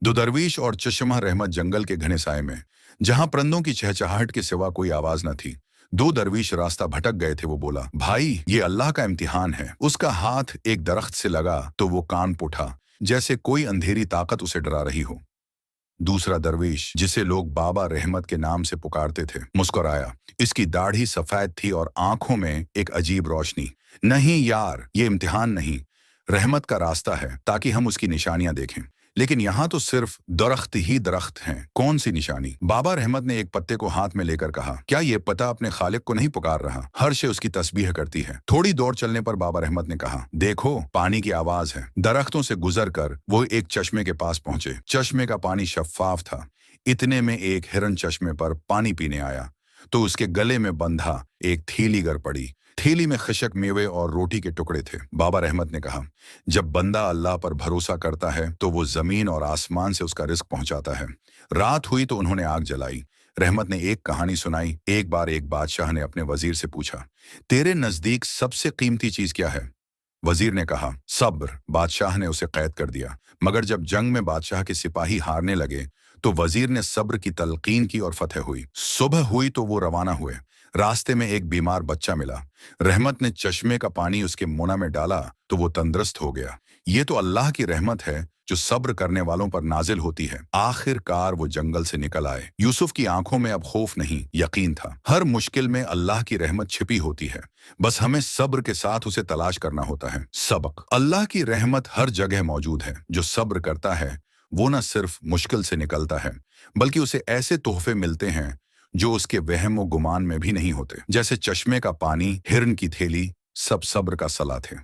दो दरवीश और चशमा रहमत जंगल के घने साए में, जहां परिंदों की चहचहाहट के सिवा कोई आवाज न थी। दो दरवीश रास्ता भटक गए थे। वो बोला, भाई ये अल्लाह का इम्तिहान है। उसका हाथ एक दरख्त से लगा तो वो कान उठा, जैसे कोई अंधेरी ताकत उसे डरा रही हो। दूसरा दरवेश, जिसे लोग बाबा रहमत के नाम से पुकारते थे, मुस्कुराया। इसकी दाढ़ी सफेद थी और आंखों में एक अजीब रोशनी। नहीं यार, ये इम्तिहान नहीं, रहमत का रास्ता है, ताकि हम उसकी निशानियां देखें। लेकिन यहाँ तो सिर्फ दरख्त ही दरख्त हैं। कौन सी निशानी? बाबा रहमत ने एक पत्ते को हाथ में लेकर कहा, क्या ये पता अपने खालिक को नहीं पुकार रहा? हर शे उसकी तस्बीह करती है। थोड़ी दौड़ चलने पर बाबा रहमत ने कहा, देखो, पानी की आवाज है। दरख्तों से गुजर कर वो एक चश्मे के पास पहुंचे। चश्मे का पानी शफाफ था। इतने में एक हिरन चश्मे पर पानी पीने आया तो उसके गले में बंधा एक थैली गिर पड़ी। थैली में खशक मेवे और रोटी के टुकड़े थे। बाबा रहमत ने कहा, जब बंदा अल्लाह पर भरोसा करता है तो वो जमीन और आसमान से उसका रिस्क पहुंचाता है। रात हुई तो उन्होंने आग जलाई। रहमत ने एक कहानी सुनाई। एक बार एक बादशाह ने अपने वजीर से पूछा, तेरे नजदीक सबसे कीमती चीज क्या है? वजीर ने कहा, सब्र। बादशाह ने उसे कैद कर दिया। मगर जब जंग में बादशाह के सिपाही हारने लगे तो वजीर ने सब्र की तलकीन की और फतह हुई। सुबह हुई तो वो रवाना हुए। रास्ते में एक बीमार बच्चा मिला। रहमत ने चश्मे का पानी उसके मुंह में डाला तो वो तंदुरुस्त हो गया। ये तो अल्लाह की रहमत है जो सब्र करने वालों पर नाजिल होती है। आखिरकार वो जंगल से निकल आए। यूसुफ की आंखों में अब खौफ नहीं, यकीन था। हर मुश्किल में अल्लाह की रहमत छिपी होती है, बस हमें सब्र के साथ उसे तलाश करना होता है। सबक: अल्लाह की रहमत हर जगह मौजूद है। जो सब्र करता है वो न सिर्फ मुश्किल से निकलता है, बल्कि उसे ऐसे तोहफे मिलते हैं जो उसके वहम व गुमान में भी नहीं होते। जैसे चश्मे का पानी, हिरन की थैली, सब सब्र का सला थे।